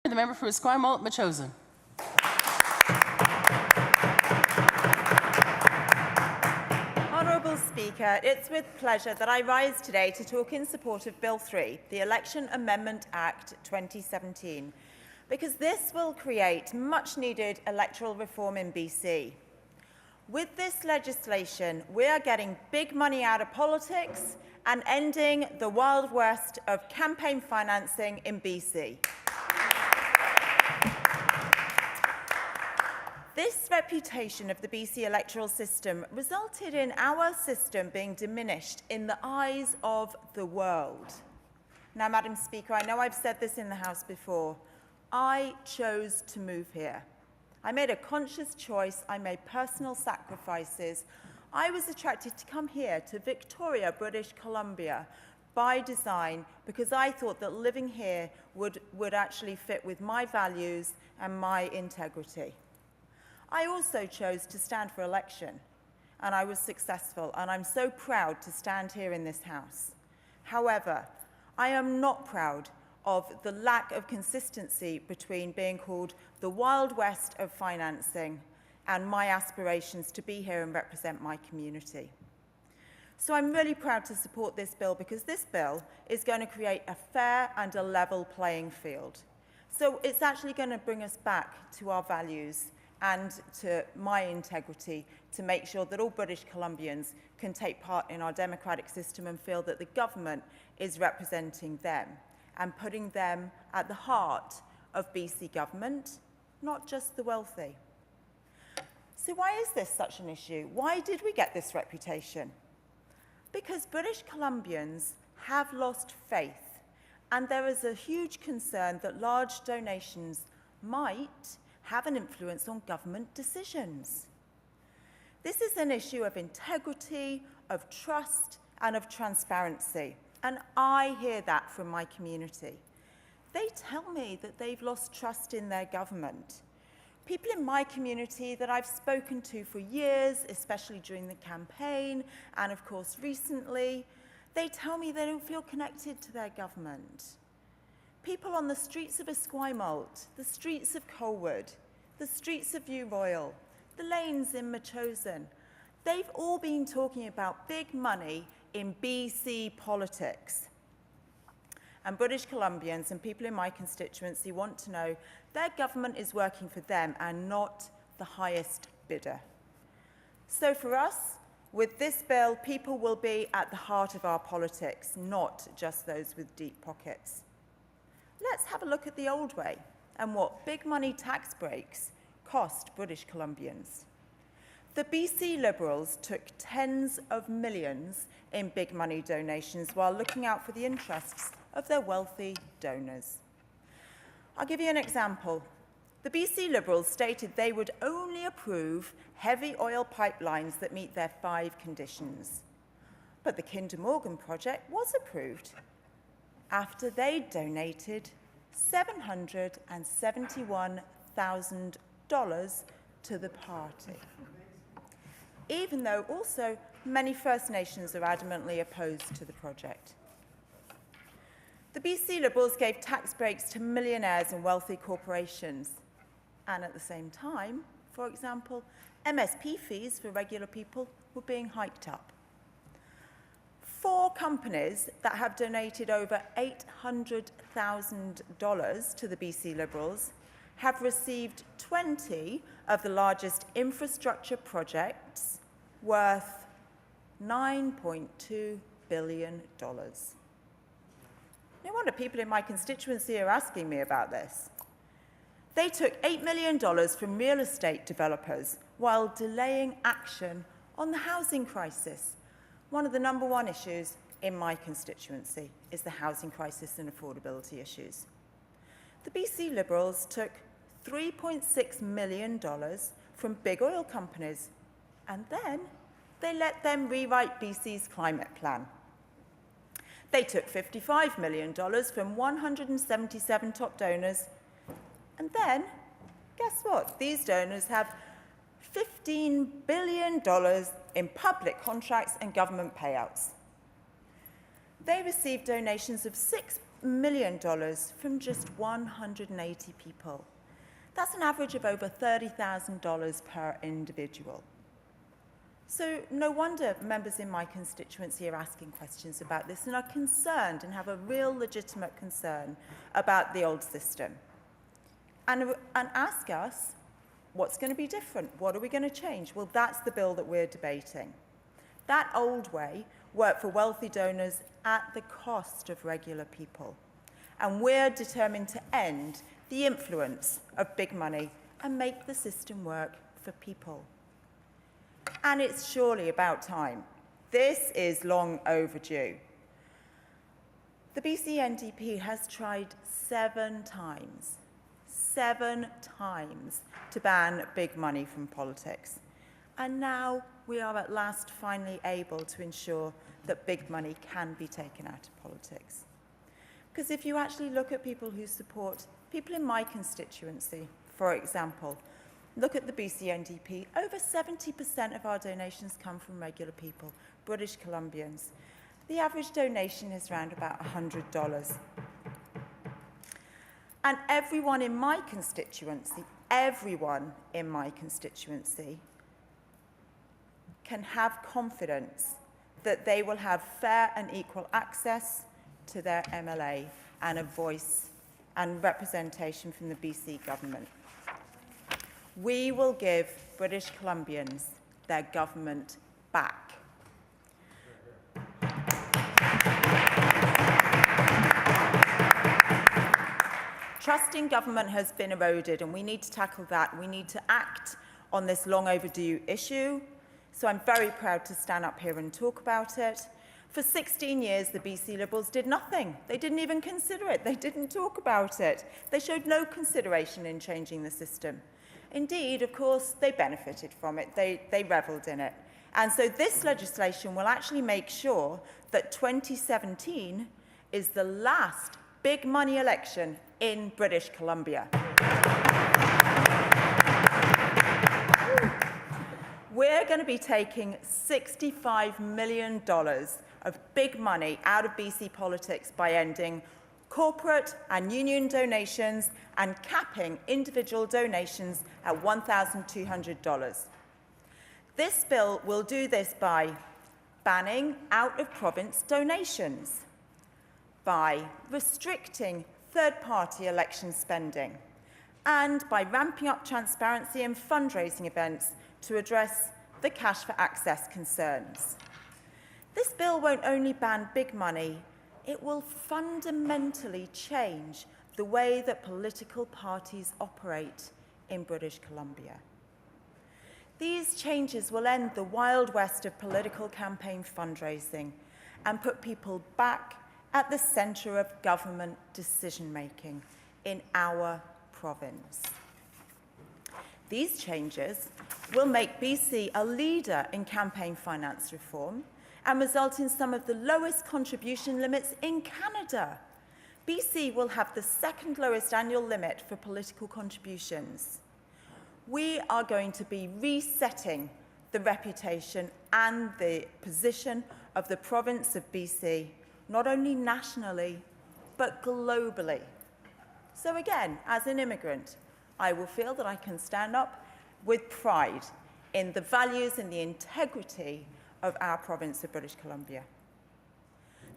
The member for Esquimalt-Metchosin. Honourable Speaker, it's with pleasure that I rise today to talk in support of Bill 3, the Election Amendment Act 2017, because this will create much-needed electoral reform in BC. With this legislation, we are getting big money out of politics and ending the Wild West of campaign financing in BC. This reputation of the BC electoral system resulted in our system being diminished in the eyes of the world. Now, Madam Speaker, I know I've said this in the House before. I chose to move here. I made a conscious choice. I made personal sacrifices. I was attracted to come here to Victoria, British Columbia, by design, because I thought that living here would actually fit with my values and my integrity. I also chose to stand for election, and I was successful, and I'm so proud to stand here in this House. However, I am not proud of the lack of consistency between being called the Wild West of financing and my aspirations to be here and represent my community. So I'm really proud to support this bill, because this bill is going to create a fair and a level playing field. So it's actually going to bring us back to our values and to my integrity, to make sure that all British Columbians can take part in our democratic system and feel that the government is representing them and putting them at the heart of BC government, not just the wealthy. So why is this such an issue? Why did we get this reputation? Because British Columbians have lost faith, and there is a huge concern that large donations might have an influence on government decisions. This is an issue of integrity, of trust, and of transparency, and I hear that from my community. They tell me that they've lost trust in their government. People in my community that I've spoken to for years, especially during the campaign, and of course recently, they tell me they don't feel connected to their government. People on the streets of Esquimalt, the streets of Colwood, the streets of New Royal, the lanes in Metchosin, they've all been talking about big money in BC politics. And British Columbians and people in my constituency want to know their government is working for them and not the highest bidder. So for us, with this bill, people will be at the heart of our politics, not just those with deep pockets. Let's have a look at the old way and what big money tax breaks cost British Columbians. The BC Liberals took tens of millions in big money donations while looking out for the interests of their wealthy donors. I'll give you an example. The BC Liberals stated they would only approve heavy oil pipelines that meet their 5 conditions. But the Kinder Morgan project was approved after they donated $771,000 to the party, even though also many First Nations are adamantly opposed to the project. The BC Liberals gave tax breaks to millionaires and wealthy corporations, and at the same time, for example, MSP fees for regular people were being hiked up. 4 companies that have donated over $800,000 to the BC Liberals have received 20 of the largest infrastructure projects worth $9.2 billion. No wonder people in my constituency are asking me about this. They took $8 million from real estate developers while delaying action on the housing crisis. One of the #1 issues in my constituency is the housing crisis and affordability issues. The BC Liberals took $3.6 million from big oil companies, and then they let them rewrite BC's climate plan. They took $55 million from 177 top donors, and then, guess what? These donors have $15 billion in public contracts and government payouts. They received donations of $6 million from just 180 people. That's an average of over $30,000 per individual. So no wonder members in my constituency are asking questions about this and are concerned and have a real legitimate concern about the old system. And ask us, what's going to be different? What are we going to change? Well, that's the bill that we're debating. That old way worked for wealthy donors at the cost of regular people. And we're determined to end the influence of big money and make the system work for people. And it's surely about time. This is long overdue. The BC NDP has tried 7 times to ban big money from politics. And now we are at last finally able to ensure that big money can be taken out of politics. Because if you actually look at people who support, people in my constituency, for example, look at the BC NDP, over 70% of our donations come from regular people, British Columbians. The average donation is around about $100. And everyone in my constituency can have confidence that they will have fair and equal access to their MLA and a voice and representation from the BC government. We will give British Columbians their government back. Trust in government has been eroded, and we need to tackle that. We need to act on this long overdue issue. So I'm very proud to stand up here and talk about it. For 16 years, the BC Liberals did nothing. They didn't even consider it. They didn't talk about it. They showed no consideration in changing the system. Indeed, of course, they benefited from it. They revelled in it. And so this legislation will actually make sure that 2017 is the last big money election in British Columbia. We're going to be taking $65 million of big money out of BC politics by ending corporate and union donations and capping individual donations at $1,200. This bill will do this by banning out-of-province donations, by restricting third-party election spending, and by ramping up transparency in fundraising events to address the cash for access concerns. This bill won't only ban big money, it will fundamentally change the way that political parties operate in British Columbia. These changes will end the Wild West of political campaign fundraising and put people back at the centre of government decision-making in our province. These changes will make BC a leader in campaign finance reform and result in some of the lowest contribution limits in Canada. BC will have the second lowest annual limit for political contributions. We are going to be resetting the reputation and the position of the province of BC, not only nationally, but globally. So again, as an immigrant, I will feel that I can stand up with pride in the values and the integrity of our province of British Columbia.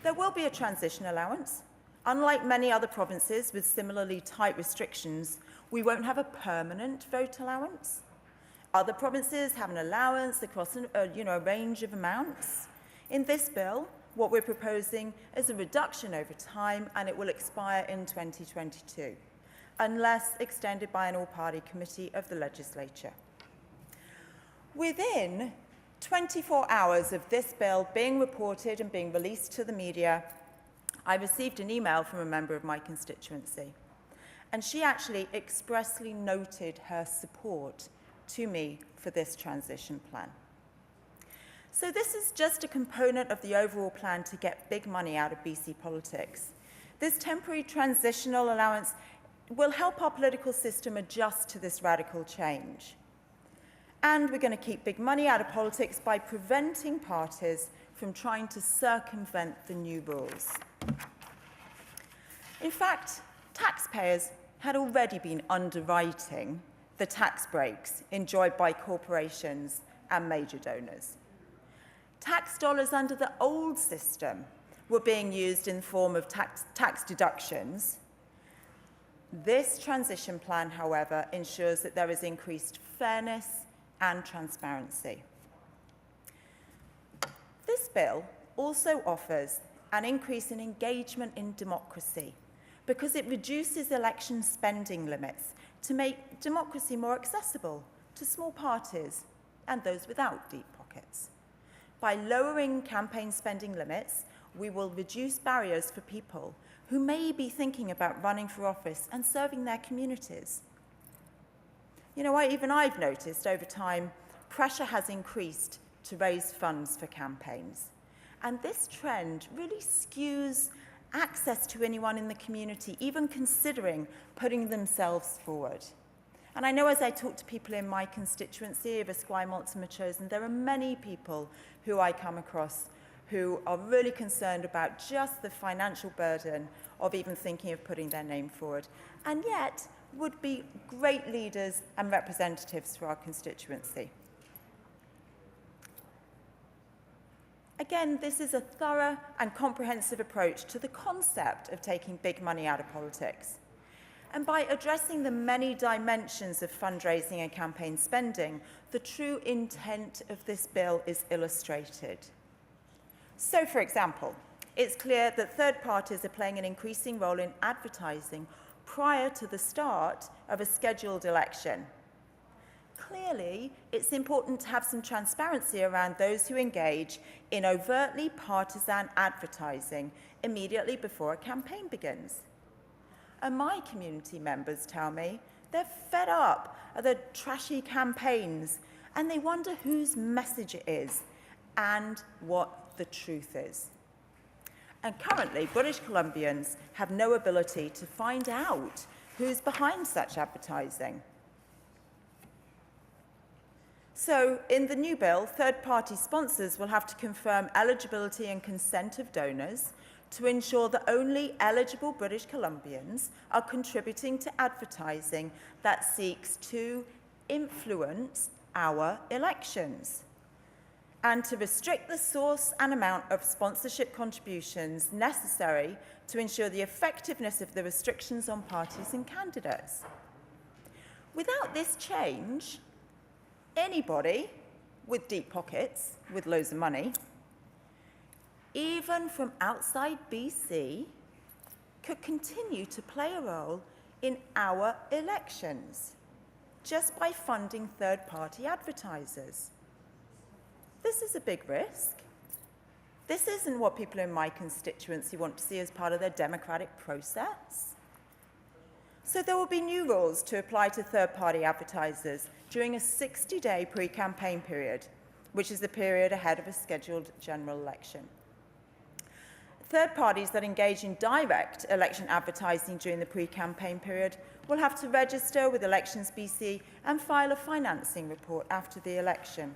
There will be a transition allowance. Unlike many other provinces with similarly tight restrictions, we won't have a permanent vote allowance. Other provinces have an allowance across a range of amounts. In this bill, what we're proposing is a reduction over time, and it will expire in 2022, unless extended by an all-party committee of the legislature. Within 24 hours of this bill being reported and being released to the media, I received an email from a member of my constituency, and she actually expressly noted her support to me for this transition plan. So this is just a component of the overall plan to get big money out of BC politics. This temporary transitional allowance will help our political system adjust to this radical change. And we're going to keep big money out of politics by preventing parties from trying to circumvent the new rules. In fact, taxpayers had already been underwriting the tax breaks enjoyed by corporations and major donors. Tax dollars under the old system were being used in the form of tax deductions. This transition plan, however, ensures that there is increased fairness and transparency. This bill also offers an increase in engagement in democracy because it reduces election spending limits to make democracy more accessible to small parties and those without deep pockets. By lowering campaign spending limits, we will reduce barriers for people who may be thinking about running for office and serving their communities. You know, even I've noticed over time, pressure has increased to raise funds for campaigns. And this trend really skews access to anyone in the community, even considering putting themselves forward. And I know as I talk to people in my constituency of Esquimalt-Metchosin, there are many people who I come across who are really concerned about just the financial burden of even thinking of putting their name forward, and yet would be great leaders and representatives for our constituency. Again, this is a thorough and comprehensive approach to the concept of taking big money out of politics. And by addressing the many dimensions of fundraising and campaign spending, the true intent of this bill is illustrated. So, for example, it's clear that third parties are playing an increasing role in advertising prior to the start of a scheduled election. Clearly, it's important to have some transparency around those who engage in overtly partisan advertising immediately before a campaign begins. And my community members tell me they're fed up of the trashy campaigns and they wonder whose message it is and what the truth is. And currently, British Columbians have no ability to find out who's behind such advertising. So, in the new bill, third-party sponsors will have to confirm eligibility and consent of donors to ensure that only eligible British Columbians are contributing to advertising that seeks to influence our elections, and to restrict the source and amount of sponsorship contributions necessary to ensure the effectiveness of the restrictions on parties and candidates. Without this change, anybody with deep pockets, with loads of money, even from outside BC, could continue to play a role in our elections just by funding third-party advertisers. This is a big risk. This isn't what people in my constituency want to see as part of their democratic process. So there will be new rules to apply to third-party advertisers during a 60-day pre-campaign period, which is the period ahead of a scheduled general election. Third parties that engage in direct election advertising during the pre-campaign period will have to register with Elections BC and file a financing report after the election.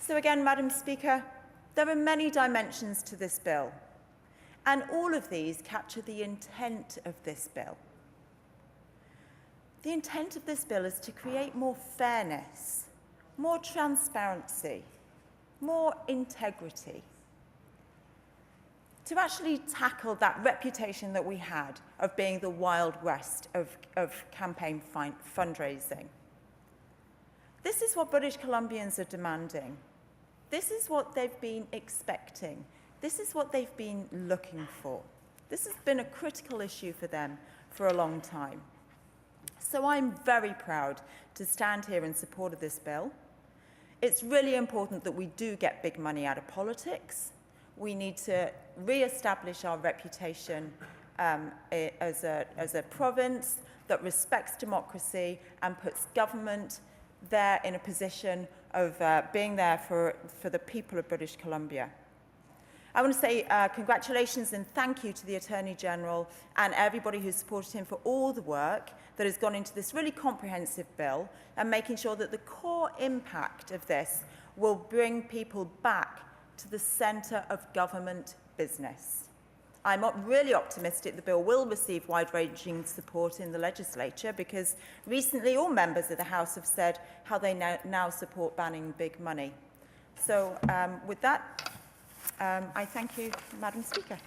So again, Madam Speaker, there are many dimensions to this bill, and all of these capture the intent of this bill. The intent of this bill is to create more fairness, more transparency, more integrity, to actually tackle that reputation that we had of being the Wild West of campaign fundraising. This is what British Columbians are demanding. This is what they've been expecting. This is what they've been looking for. This has been a critical issue for them for a long time. So I'm very proud to stand here in support of this bill. It's really important that we do get big money out of politics. We need to re-establish our reputation as a province that respects democracy and puts government there in a position of being there for the people of British Columbia. I want to say congratulations and thank you to the Attorney General and everybody who supported him for all the work that has gone into this really comprehensive bill and making sure that the core impact of this will bring people back to the centre of government business. I'm really optimistic the bill will receive wide-ranging support in the legislature, because recently all members of the House have said how they now support banning big money. So with that, I thank you, Madam Speaker.